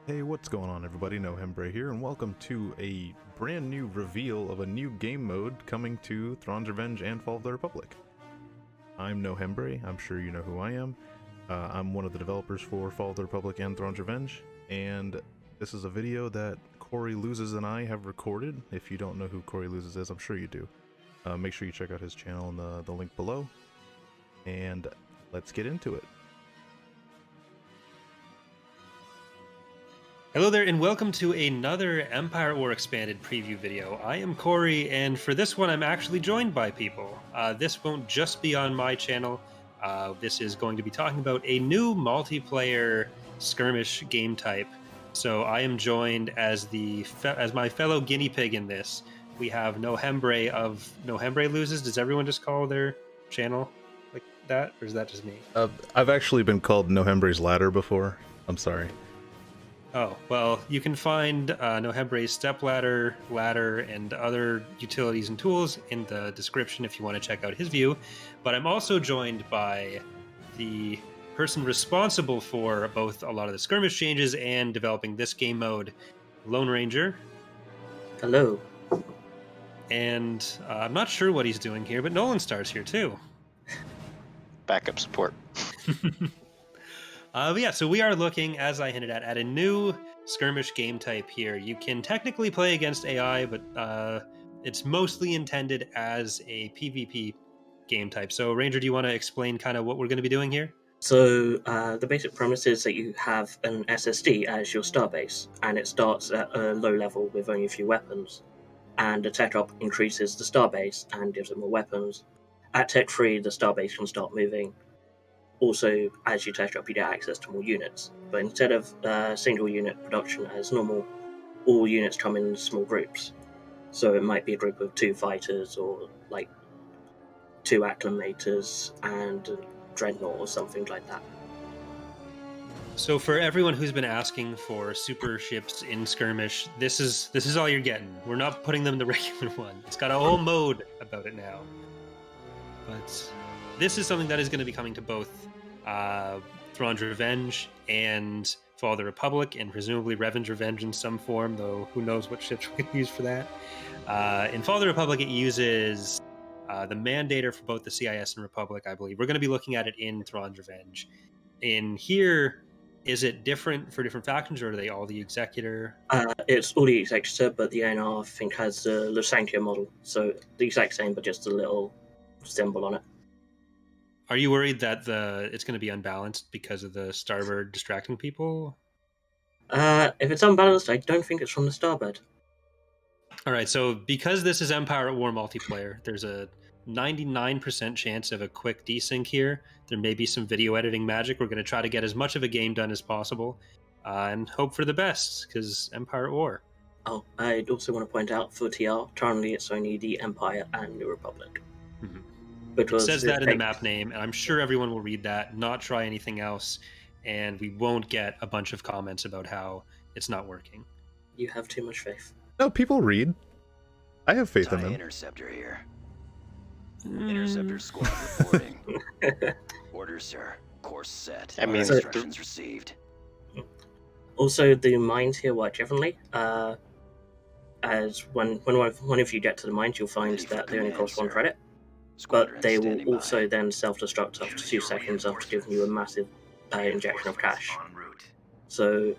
Hey, what's going on everybody? NoHembre here, and welcome to a brand new reveal of a new game mode coming to Thrawn's Revenge and Fall of the Republic. I'm NoHembre, I'm sure you know who I am. I'm one of the developers for Fall of the Republic and Thrawn's Revenge, and this is a video that Corey Loses and I have recorded. If you don't know who Corey Loses is, I'm sure you do. Make sure you check out his channel in the link below, and let's get into it. Hello there, and welcome to another Empire War Expanded preview video. I am Corey, and for this one I'm actually joined by people. This won't just be on my channel. This is going to be talking about a new multiplayer skirmish game type. So I am joined as my fellow guinea pig in this. We have NoHembre of NoHembre Loses. Does everyone just call their channel like that, or is that just me? I've actually been called NoHembre's Ladder before. I'm sorry. Oh, well, you can find NoHembre's stepladder, ladder, and other utilities and tools in the description if you want to check out his view. But I'm also joined by the person responsible for both a lot of the skirmish changes and developing this game mode, LoneRanger. Hello. And I'm not sure what he's doing here, but Nolanstar's here too. Backup support. But yeah, so we are looking, as I hinted at a new skirmish game type here. You can technically play against AI, but it's mostly intended as a PvP game type. So, Ranger, do you want to explain kind of what we're going to be doing here? So the basic premise is that you have an SSD as your starbase, and it starts at a low level with only a few weapons. And the tech up increases the starbase and gives it more weapons. At Tech 3, the starbase can start moving. Also, as you tech up, you get access to more units. But instead of single unit production as normal, all units come in small groups. So it might be a group of 2 fighters, or like 2 acclimators and a dreadnought or something like that. So for everyone who's been asking for super ships in skirmish, this is all you're getting. We're not putting them in the regular one. It's got a whole mode about it now. But this is something that is going to be coming to both Thrawn's Revenge and Fall of the Republic, and presumably Revan's Revenge in some form, though who knows what ships we can use for that. In Fall of the Republic, it uses the Mandator for both the CIS and Republic, I believe. We're going to be looking at it in Thrawn's Revenge. In here, is it different for different factions, or are they all the Executor? It's all the Executor, but the ANR, I think, has the Lusankya model. So the exact same, but just a little symbol on it. Are you worried that it's going to be unbalanced because of the starboard distracting people? If it's unbalanced, I don't think it's from the starboard. All right, so because this is Empire at War multiplayer, there's a 99% chance of a quick desync here. There may be some video editing magic. We're going to try to get as much of a game done as possible and hope for the best, because Empire at War. Oh, I'd also want to point out for TR, currently it's only the Empire and the Republic. Mm-hmm. Because it says that in the map name, and I'm sure everyone will read that, not try anything else, and we won't get a bunch of comments about how it's not working. You have too much faith. No, people read. I have faith in them. Interceptor here. Interceptor squad reporting. Orders, sir. Course set. I mean, instructions received. Also, the mines here work differently. As when one of you get to the mines, you'll find that they only cost 1 credit. But they will also then self-destruct after 2 seconds after giving you a massive injection of cash. So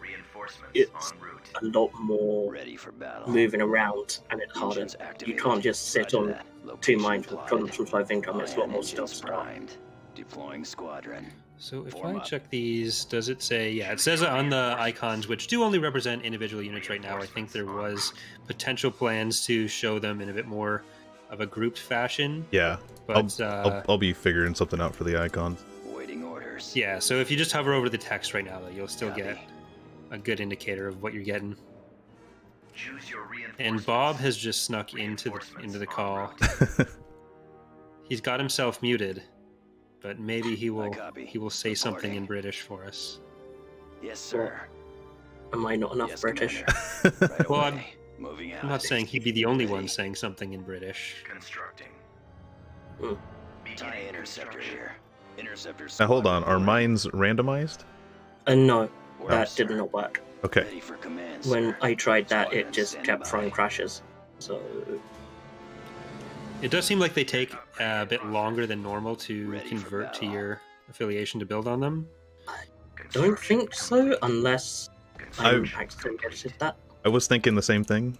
it's a lot more moving around, and it's harder. You can't just sit on 2 mines with problems from 5 income. It's a lot more stuff. Deploying squadron. So if I check these, does it say... Yeah, it says on the icons, which do only represent individual units right now. I think there was potential plans to show them in a bit more of a grouped fashion. Yeah, but I'll be figuring something out for the icons. Waiting orders. Yeah, so if you just hover over the text right now, though, you'll still get a good indicator of what you're getting. And Bob has just snuck into the call. He's got himself muted, but maybe he will say something in British for us. Yes, sir. Am I not enough British? Right Well, away. Moving out. I'm not saying he'd be the only one saying something in British. Constructing. TIE interceptor here. Interceptor. Now hold on, are mines randomized? No, that did not work. Okay. Ready for command, When sir. I tried that, it Squadron just standing kept by. throwing crashes. So It does seem like they take a bit longer than normal to Ready for convert to battle. your affiliation to build on them. don't think so, unless I'm accidentally edited that. I was thinking the same thing.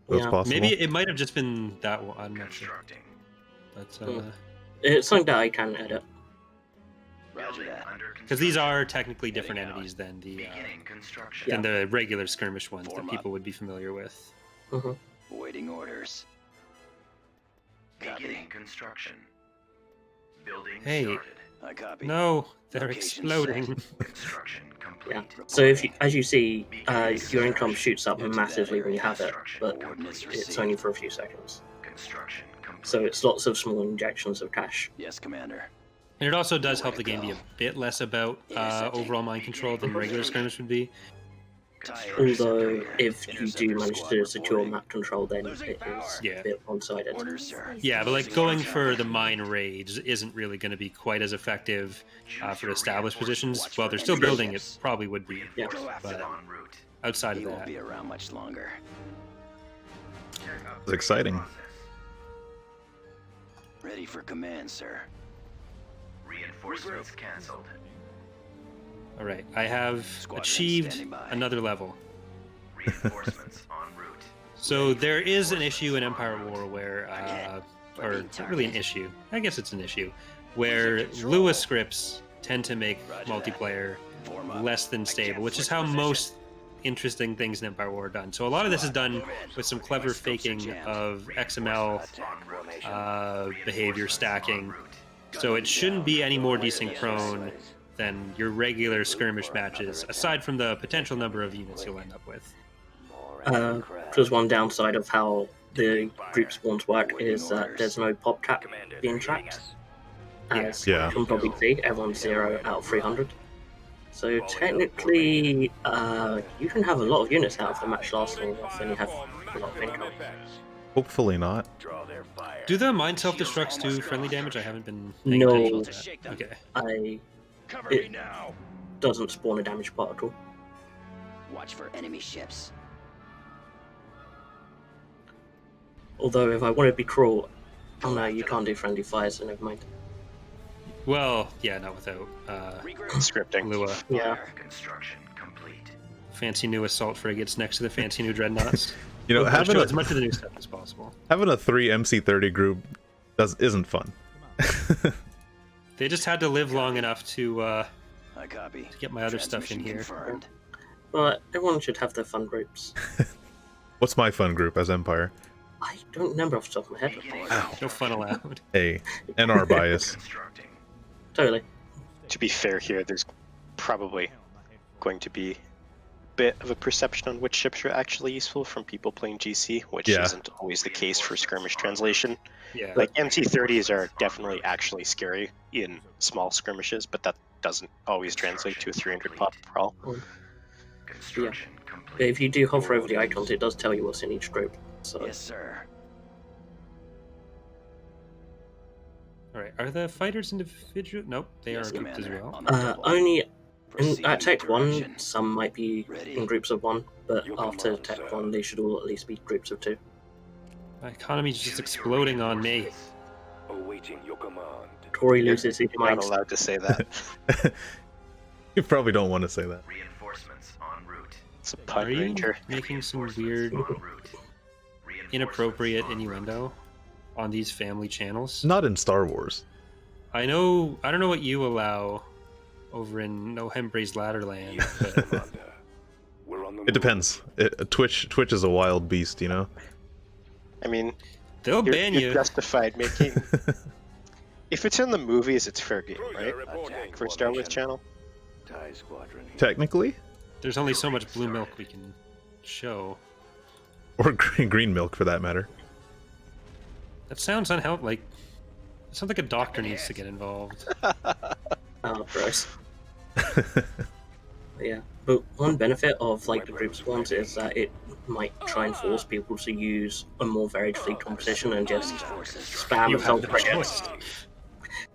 So it's Yeah. possible. Maybe it might have just been that one. I'm not sure. But It's something that I can edit. Roger that. because these are technically different Heading out. entities than the Yeah. than the regular skirmish ones Form that up. people would be familiar with. Hmm. Waiting orders. Copy. Construction. Building Hey. started. I copy. No, they're Location exploding. Construction complete. Yeah. So if you, as you see, your income shoots up massively when you have it, but Coordinates it's received. only for a few seconds. Construction complete. So it's lots of small injections of cash. Yes, Commander. And it also does help the game be a bit less about overall mind control than regular skirmish would be. Although, if you do manage to secure map control, then it is Yeah. a bit one-sided. Orders, sir. Yeah, but like going for the mine raids isn't really going to be quite as effective for established positions. While they're still building, it probably would be. Yeah. But En route. outside He of won't that, be around much longer. It's exciting. Ready for command, sir. Reinforcements cancelled. all right, I have Squadron achieved standing by. another level. Reinforcements en route. So there is an issue in Empire at War where, or not really an issue, I guess it's an issue, where Lua scripts tend to make multiplayer Form up. less than stable, which is how most interesting things in Empire War are done. So a lot of this is done with some clever faking of XML behavior stacking. So it shouldn't be any more desynchronous than your regular skirmish matches, aside from the potential number of units you'll end up with. Because one downside of how the group spawns work is that there's no pop cap being tracked. As Yeah. you can probably see, everyone's 0 out of 300. So technically, you can have a lot of units out of the match lasting off and you have a lot of income. Hopefully not. Do the mine self-destructs do friendly damage? I haven't been paying No. attention to that. Okay. It doesn't spawn a damage particle. Watch for enemy ships. Although if I want to be cruel, oh no, you can't do friendly fires, so never mind. Well, yeah, not without Scripting. Lua. Yeah. Construction complete. Fancy new assault frigates next to the fancy new dreadnoughts. You know, Let's having show a as much of the new stuff as possible. having a 3 MC30 group isn't fun. They just had to live long enough to I copy. get my other stuff in Transmission here. confirmed. But everyone should have their fun groups. What's my fun group as Empire? I don't remember off the top of my head. No fun allowed. A NR bias. Constructing. Totally. To be fair here, there's probably going to be a bit of a perception on which ships are actually useful from people playing GC, which Yeah. isn't always the case for skirmish translation. Yeah. Like MC30s are definitely actually scary in small skirmishes, but that doesn't always translate to a 300 pop brawl. Construction But complete. if you do hover over the icons, it does tell you what's in each group. So Yes, sir. All right. Are the fighters individual? Nope, they Yes, are grouped as Commander. well. On the double. only Proceed at Tech 1, direction. some might be in groups of 1, but after Tech 1, they should all at least be groups of 2. My economy's just exploding on me. Awaiting your command. Corey loses his You're not mind. allowed to say that. You probably don't want to say that. Reinforcements en route. It's a pun Are you ranger. making some weird, En route. inappropriate innuendo on these family channels? Not in Star Wars. I know. I don't know what you allow over in No Hembre's Ladderland, but Commander, we're on the It depends. Twitch is a wild beast, you know. I mean, they'll you're, ban you're you. justified making. If it's in the movies, it's fair game, right? Attack For Star Wars formation. Channel. TIE squadron here. Technically, There's only so much blue milk we can show. or green milk for that matter. That sounds unhealthy. Like it sounds like a doctor needs to get involved. Oh, gross. Yeah, but one benefit of like the group spawns is that it might try and force people to use a more varied fleet composition and just spam You assault have the frigates. choice.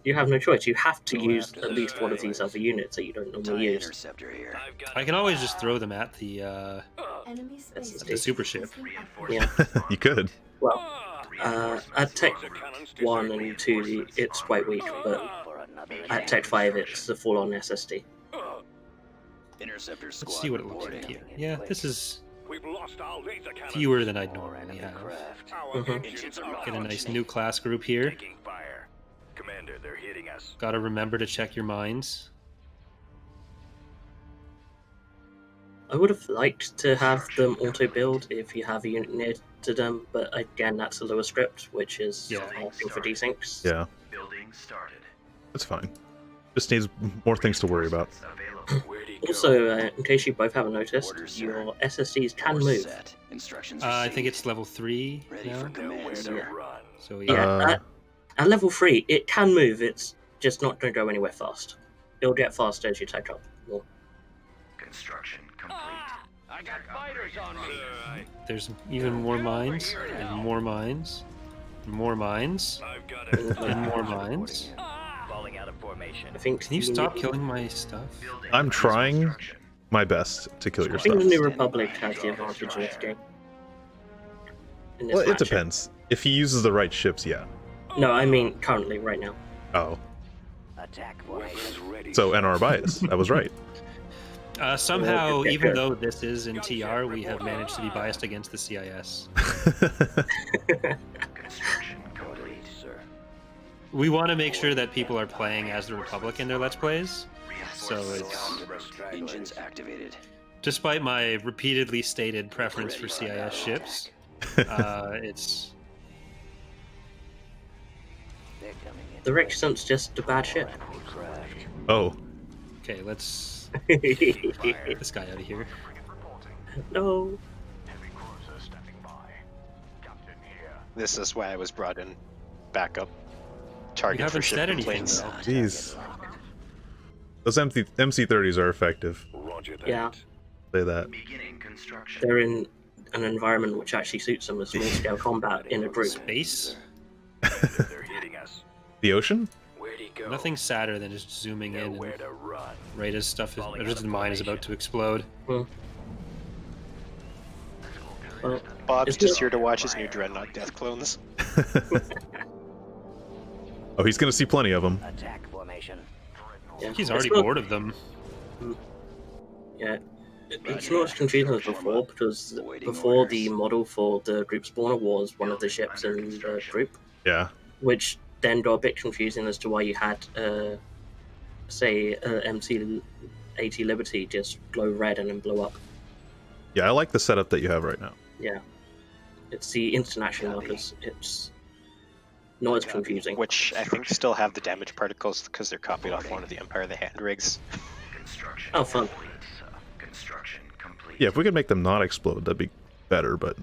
You have no choice. You have to Go use after at the least one of these stragglers. other units that you don't TIE normally use. interceptor here. I can always just throw them at the Enemy space the super ship. has been Yeah. upgraded. You could. Well, at Tech 1 and 2, it's quite weak, but For another at Tech 5, it's the full-on SSD. interceptor squad Let's see what it looks like reporting. here. Yeah, this is We've lost our laser cannon. fewer than I'd More normally enemy have. craft. Our Mhm. engines are Get a nice functioning. new class group here. Taking fire. Commander, they're hitting us. Gotta remember to check your mines. I would have liked to have them auto-build if you have a unit near to them, but again, that's a lower script, which is Yeah. asking for desyncs. Yeah, Building started. that's fine. Just needs more things to worry about. Available. Where'd he go? Also, in case you both haven't noticed, Orders, sir. your SSDs can Course move. set. Instructions I think received. it's level 3 ready now. for Nowhere command, to sir. run. So Yeah, yeah, at level 3, it can move, it's just not going to go anywhere fast. It'll get faster as you take up more. Construction complete. I got fighters on me. there's even more mines, and more mines, and more mines, I've got it. and more mines. Falling out of formation. I think Can you stop killing my stuff? Building I'm trying construction. my best to kill your I think stuff. the New Republic has the advantage in this game. In this Well, it matchup. depends. If he uses the right ships, yeah. No, I mean currently, right now. Oh, Attack Weapons formation. ready. so NR bias. I was right. Somehow, Okay, even good. though this is in TR, we have managed to be biased against the CIS. Construction complete. Orders, sir. We want to make sure that people are playing as the Republic in their Let's Plays. So Reinforcements it's, en route. Engines activated. despite my repeatedly stated preference for CIS ships, it's They're coming in. The Rexant's just a bad ship. Enemy craft. Oh, okay. Let's get this guy out of here. No. This is why I was brought in backup target You for haven't ship said anything complaints. though. jeez. Those MC30s are effective. Roger that. Yeah. Say that. Beginning construction. They're in an environment which actually suits them with small-scale combat in a group. Space? Commander, they're hitting us. The ocean? Where'd he go? Nothing sadder than just zooming in Nowhere and to run. right as stuff is, or just the mine is about to explode. Well, Bob's It's just not- here to watch his new Dreadnought Death clones. Oh, he's gonna see plenty of them. Attack formation. yeah. He's It's already not- bored of them. Yeah. It's not as confusing as before, because before the model for the group spawner was one of the ships in the group, Yeah. which then got a bit confusing as to why you had, say, MC-80 Liberty just glow red and then blow up. Yeah, I like the setup that you have right now. Yeah. It's the instant action markers. It's not as confusing. Which I think still have the damage particles because they're copied off one of the Empire of the Hand rigs. Construction Oh, fun. complete. Construction complete. Yeah, if we could make them not explode, that'd be better, but it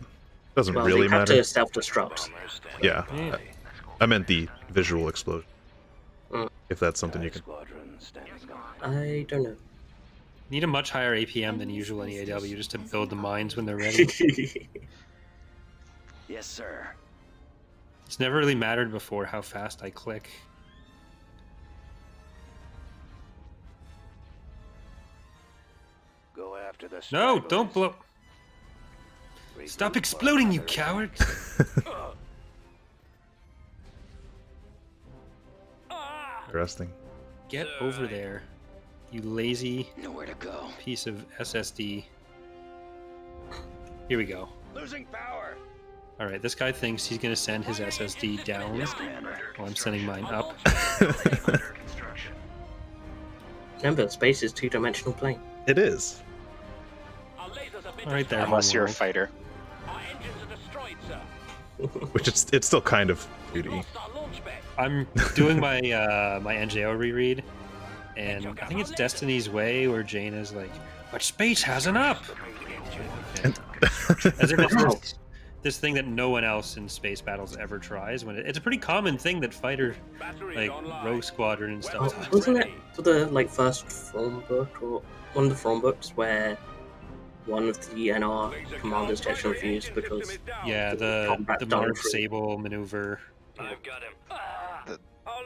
doesn't Well, really they have matter. to self-destruct. Bombers standing Yeah. Yeah. I meant the visual explosion. Mm. If that's something you can. Squadron standing by. I don't know. Need a much higher APM than usual in EAW just to build the mines when they're ready. Yes, sir. It's never really mattered before how fast I click. Go after the No, stragglers. don't blow. Stop exploding, you coward! Interesting. Get over there, you lazy Nowhere to go. piece of SSD. Here we go. Losing power. Alright, this guy thinks he's gonna send his SSD down Yes, Commander. while I'm sending mine up. Building under construction. Remember, space is two-dimensional plane. It is. Alright there, Unless you're a homeworld. fighter. Which it's still kind of 2D. I'm doing my my NJO reread, and I think it's Destiny's Way where Jane is like, "But space has an up," And- as if it's just this thing that no one else in space battles ever tries. When it's a pretty common thing that fighters like Rogue Squadron and stuff. Oh, wasn't it for the first Thrawn book or one of the Thrawn books where one of the NR commanders gets refused because Yeah, the combat the done Mark through- Sable maneuver. I've got him. The- Our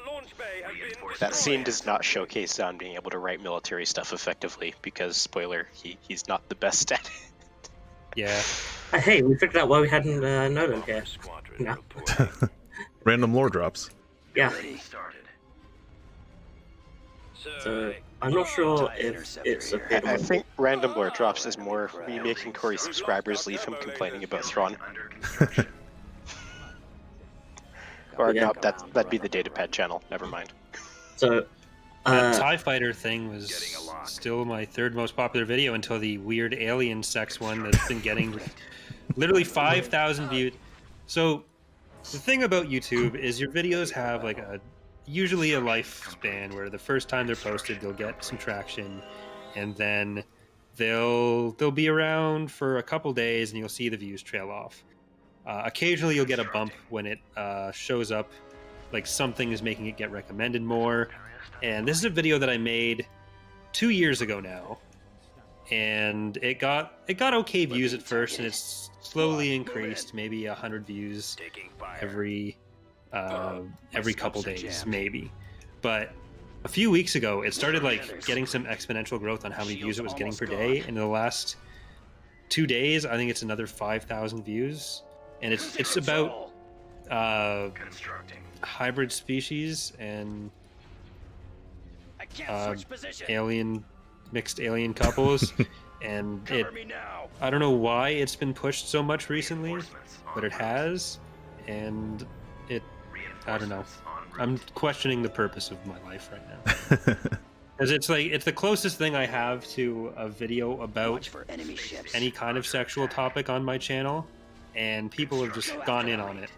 That scene does not showcase Zahn being able to write military stuff effectively because, spoiler, he's not the best at it. Yeah. Hey, we figured out why we hadn't Nolan here. No. Random lore drops. Yeah, Started. so I'm not sure if it's a bit I of a... think random lore drops is more me making Corey subscribers leave him complaining about Thrawn. Under construction. Or Yeah. no, that'd be the Datapad channel. Never mind. So, That TIE fighter thing was still my third most popular video until the weird alien sex one that's been getting literally 5,000 views. So the thing about YouTube is your videos have like usually a lifespan where the first time they're posted they'll get some traction, and then they'll be around for a couple days and you'll see the views trail off. Occasionally you'll get a bump when it shows up, like something is making it get recommended more. And this is a video that I made 2 years ago now, and it got okay views at first, and it's slowly increased, maybe 100 views every couple days, maybe. But a few weeks ago, it started like getting some exponential growth on how many views it was getting per day. And in the last 2 days, I think it's another 5,000 views, and it's about Constructing. hybrid species and mixed alien couples. And I don't know why it's been pushed so much recently, but it has, and I don't know. I'm questioning the purpose of my life right now. Because it's the closest thing I have to a video about any kind of sexual topic on my channel, and people have just gone in on it.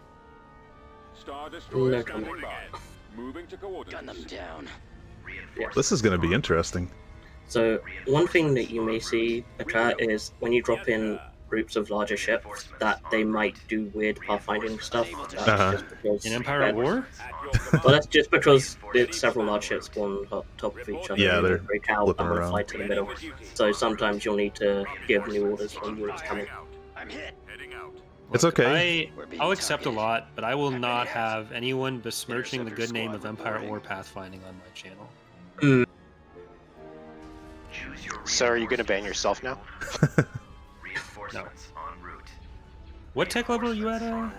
No comment. Moving to coordinates. Gun them down. This is going to be interesting. So one thing that you may see occur is when you drop in groups of larger ships, that they might do weird pathfinding stuff. That's just because In Empire at War? Well, that's just because it's several large ships spawn on top of each other. Yeah, and they're break out flipping and around. fly to the middle. So sometimes you'll need to give new orders when units coming. I'm hit. Heading out. It's okay. I'll accept a lot, but I will not have anyone besmirching the good name of Empire at War pathfinding on my channel. Choose your So are you going to ban yourself now? reinforcements en route. What tech level are you at En route.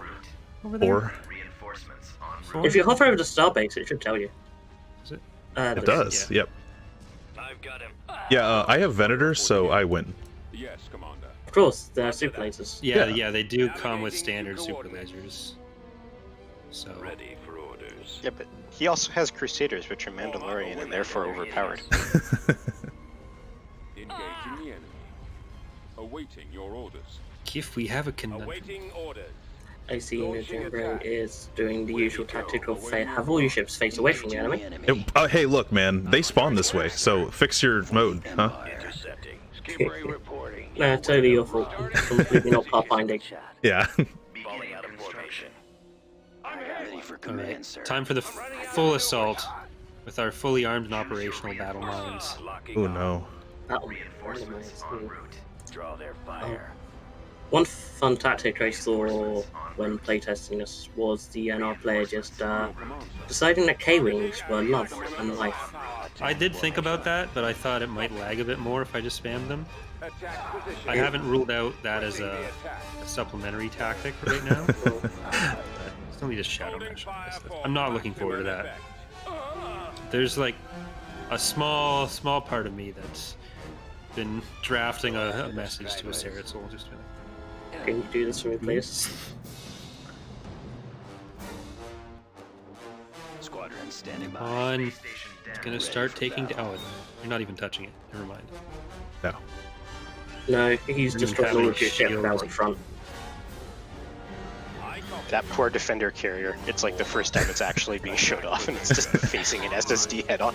over there? Or Reinforcements en Four? route. If you hover over the starbase, it should tell you. Is it? it does. Yeah. Yep. I've got him. Yeah, I have Venator, so I win. Yes, Commander. Of course, they're super lasers. Yeah, they do come with standard super lasers. So Ready for orders. Yeah, but he also has Crusaders, which are Mandalorian and therefore overpowered. Engaging the enemy. Awaiting your orders. if we have a conundrum. Awaiting orders. I see Nolanstar is doing the usual tactic of have all your ships face away from the enemy. Hey, look, man, they spawn this way, so fix your mode, huh? Intercepting. Skipper reporting. Nah, totally your fault. Completely not pathfinding. Yeah. Falling out of formation. Ready for All command, right, sir. time for the full assault with our fully armed and operational battle lines. Oh no. That one. Reinforcements en route. Draw their fire. One fun tactic I saw when playtesting this was the NR player just deciding that K-Wings were love and life. I did think about that, but I thought it might lag a bit more if I just spammed them. I haven't ruled out that as a supplementary tactic right now. But still need a shadow mesh on this. I'm not looking forward to that. There's like a small part of me that's been drafting a message to a Saratul just to Can you do this for me, please? Squadron standing by. on. It's gonna start taking down. Oh, you're not even touching it. Never mind. No. No, he's destroying all of your ships Shield. out in front. That poor defender carrier. It's like the first time it's actually being showed off and it's just facing an SSD head on.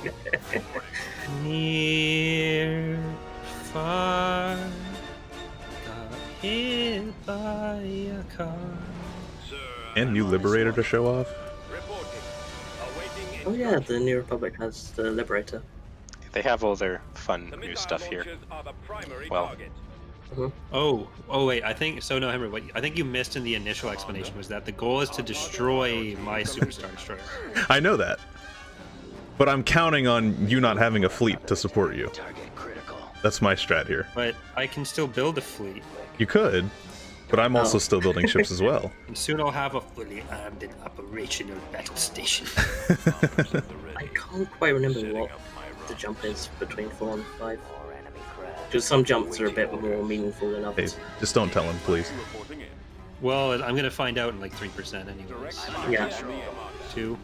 Near, far, got hit by a car. And new Liberator to show off. Oh yeah, the New Republic has the Liberator. They have all their fun new stuff here. Well, Oh wait, I think so. No, Henry, what I think you missed in the initial explanation was that the goal is to destroy my Superstar Destroyer. I know that. But I'm counting on you not having a fleet to support you. Target critical. That's my strat here. But I can still build a fleet. You could, but I'm also still building ships as well. And soon I'll have a fully armed and operational battle station. I can't quite remember what the jump is between 4 and 5. Because some jumps are a bit more meaningful than Hey, others. just don't tell him, please. Reporting in. Well, I'm going to find out in like 3% anyways. Yeah. 2.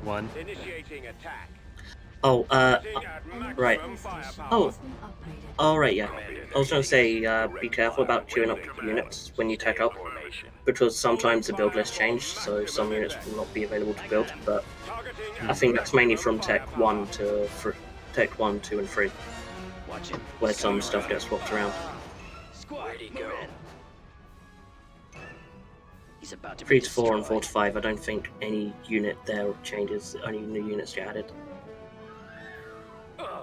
1. Initiating attack. Oh, right. Oh, Has been upgraded. alright, yeah. I was going to say, be careful about queuing up units when you tech up, because sometimes the build list changed, so some units will not be available to build, but I think that's mainly from Tech 1 to Tech 1, 2, and 3, Watch it. where some stuff gets swapped around. Where'd he go? He's about to 3 be to 4 and 4 destroyed. to 5, I don't think any unit there changes, only new units get added.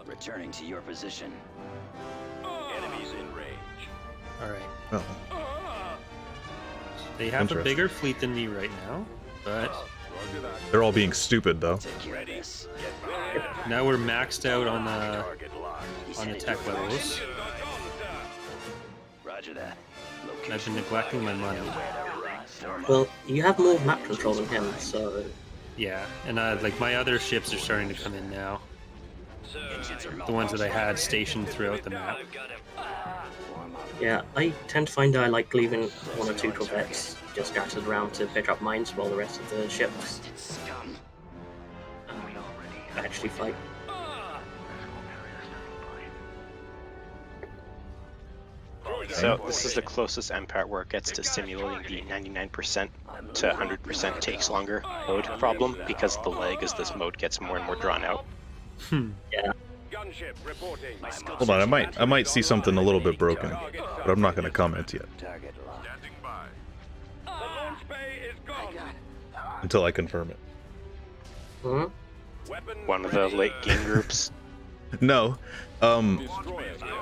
Returning to your position. Enemies in range. Alright. Oh, They have a Interesting. bigger fleet than me right now, but Roger that. they're all being stupid, though. Take care of this. now we're maxed out on Target locked. He's the headed tech to your levels. position. Roger that. And I've been neglecting my money. Well, you have more map control than him, so Yeah, and like my other ships are starting to come in now. The ones that I had stationed throughout the map. yeah, I tend to find I like leaving 1 or 2 corvettes just scattered around to pick up mines while the rest of the ships Scum. actually fight. So this is the closest Empire where it gets to simulating the 99% to 100% takes longer mode problem, because the lag as this mode gets more and more drawn out. Yeah, Gunship reporting. Hold on, I might see something a little bit broken, but I'm not going to comment yet Target locked. Standing by. The launch bay is gone. until I confirm it. hmm? Weapon One of the ready. late game groups. No, Destroyers here.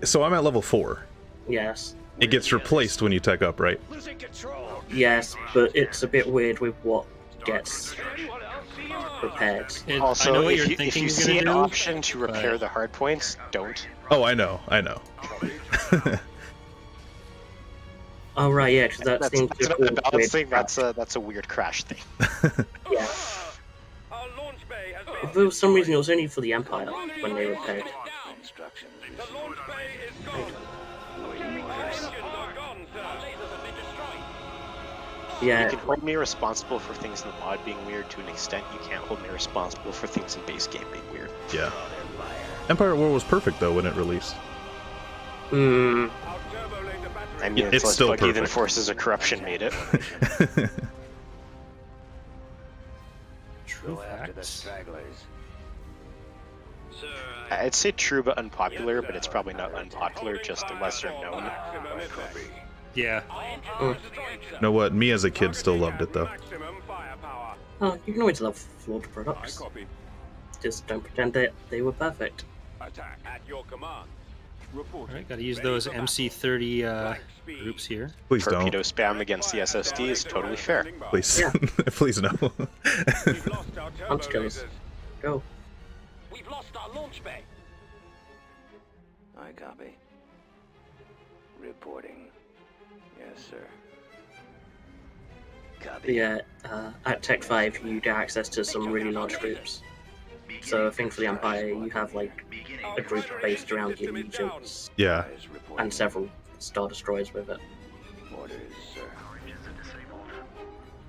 so I'm at level 4. Yes. It gets replaced when you tech up, right? Losing control. Yes, but it's a bit weird with what gets repaired. I know Also, what if you're you thinking see you're an gonna do. option to repair but- the hard points, don't. Oh, I know. Oh right, yeah, because that seems That's to not cause a balance weird thing. crap. That's a weird crash thing. Yeah. Our launch bay has If for some reason it was only for the Empire when they repaired. Instructions. The launch bay is gone. Engines are gone, sir. Lasers have been destroyed. You Yeah, can hold me responsible for things in the mod being weird to an extent. You can't hold me responsible for things in base game being weird. Yeah. Empire at War was perfect, though, when it released. mm, Our turbo laser battery. I mean, It's it's less still buggy than perfect. Forces of Corruption made it. True Go after the facts. stragglers. I'd say true but unpopular, but it's probably not unpopular, just lesser known. Maximum effect. Yeah. mm. You know what? Me as a kid still loved it, though. Maximum firepower. Oh, you can always love flawed I products. copy. Just don't pretend that they were perfect. Attack at your command. Reporting. Alright, gotta use those MC30 groups here. Please Torpedo don't. spam against the SSD is totally fair. Please. Yeah. Please no. We've lost our turbo Punch goes. lasers. Go. We've lost our launch bay. I copy. Reporting. Yes, sir. Copy. Yeah, at Tech 5 you get access to some really large groups. So I think for the Empire you have like a group based around your legions Yeah. Eyes reporting. and several Star Destroyers with it. Orders, sir.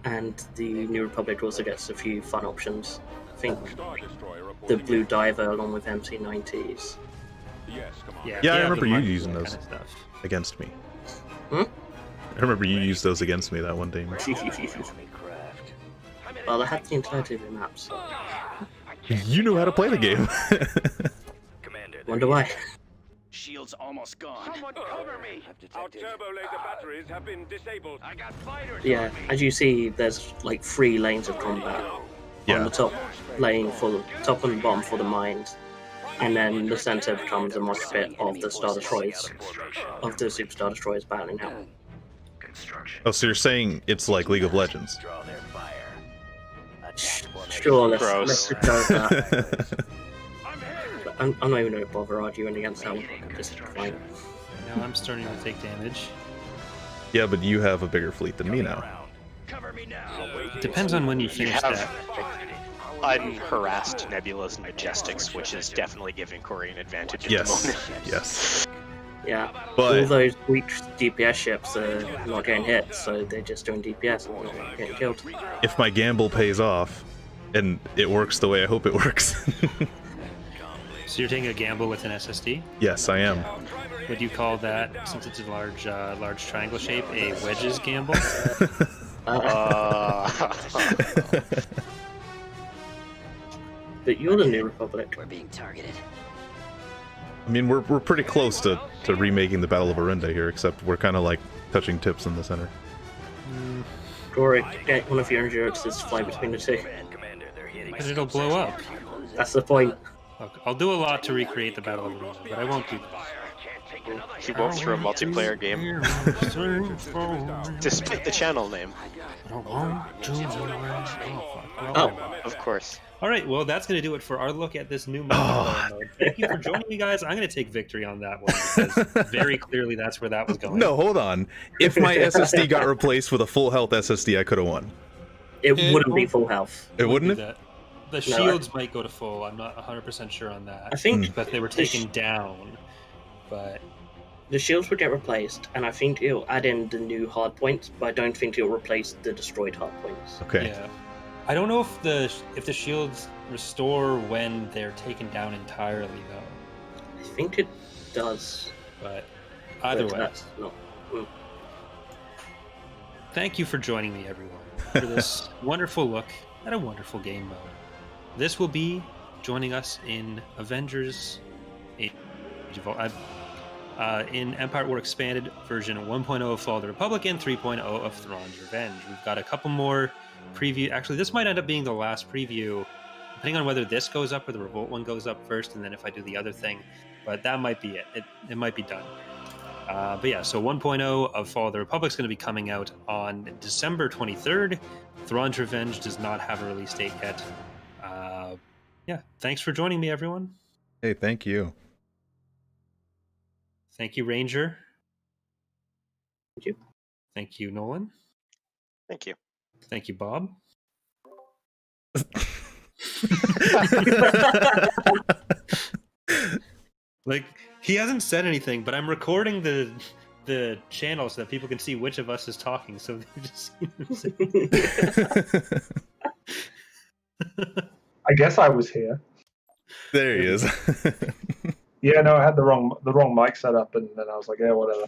And the New Republic also gets a few fun options. I think Star Destroyer the reporting. Blue Diver along with MC90s. Yes, Commander. Yeah, Yeah, I the remember you mark- using that those. kind of stuff. Against me. Hmm? I remember you used those against me that one day. Enemy craft. Well, I had the entirety of the map, so You knew how to play the game. Commander. wonder why. Shield's almost gone. Someone cover me. I've Our detected. turbo laser batteries have been disabled. I got fighters. Yeah, as you see, there's like 3 lanes of combat. On Yeah. the top lane for the top and bottom for the mines, and then the center becomes a mosh pit of the Star Destroyers, of the Super Star Destroyers battling out. Oh, so you're saying it's like League of Legends? Draw their fire. Sure, let's Gross. just go with that. I'm hit. I'm not even going to bother arguing against that one. Just fine. Now I'm starting to take damage. Yeah, but you have a bigger fleet than me now. Cover me now. It depends on when you You finish have that. unharassed Nebulas and Majestics, which is definitely giving Corey an advantage at the Yes, moment. yes. Yeah, all But those weak DPS ships are not getting hit, so they're just doing DPS and not getting killed. if my gamble pays off, and it works the way I hope it works, So you're taking a gamble with an SSD? yes, I am. Would you call that, since it's a large triangle shape, a wedges gamble? But you're the New Republic. We're being targeted. I mean, we're pretty close to remaking the Battle of Orinda here, except we're kind of like touching tips in the center. Corey, get one of your endurances fly between the two. But it'll blow up. That's the point. Look, I'll do a lot to recreate the Battle of Orinda, but I won't do that. He won't through a multiplayer game. Despite the channel name. Of course. All right, well, that's going to do it for our look at this new mode. Thank you for joining me, guys. I'm going to take victory on that one because very clearly that's where that was going. No, hold on. If my SSD got replaced with a full health SSD, I could have won. It wouldn't be full health. It wouldn't do have? that. The shields might go to full. I'm not 100% sure on that. I think But they were taken down. But the shields would get replaced, and I think it'll add in the new hard points, but I don't think it'll replace the destroyed hard points. Okay. yeah, I don't know if the shields restore when they're taken down entirely, though. I think it does. But either but way, that's not. thank you for joining me, everyone, for this wonderful look at a wonderful game mode. This will be joining us in Avengers Age of in Empire War Expanded version 1.0 of Fall of the Republic and 3.0 of Thrawn's Revenge. We've got a couple more preview. Actually, this might end up being the last preview, depending on whether this goes up or the Revolt one goes up first, and then if I do the other thing. But that might be it. It might be done. But yeah, so 1.0 of Fall of the Republic is going to be coming out on December 23rd. Thrawn's Revenge does not have a release date yet. Yeah, thanks for joining me, everyone. Hey, thank you. Thank you, Ranger. Thank you. Thank you, Nolan. Thank you. Thank you, Bob. Like, he hasn't said anything, but I'm recording the channel so that people can see which of us is talking, so they just see him say- I guess I was here. There he is. Yeah, no, I had the wrong mic set up, and then I was like, yeah, whatever.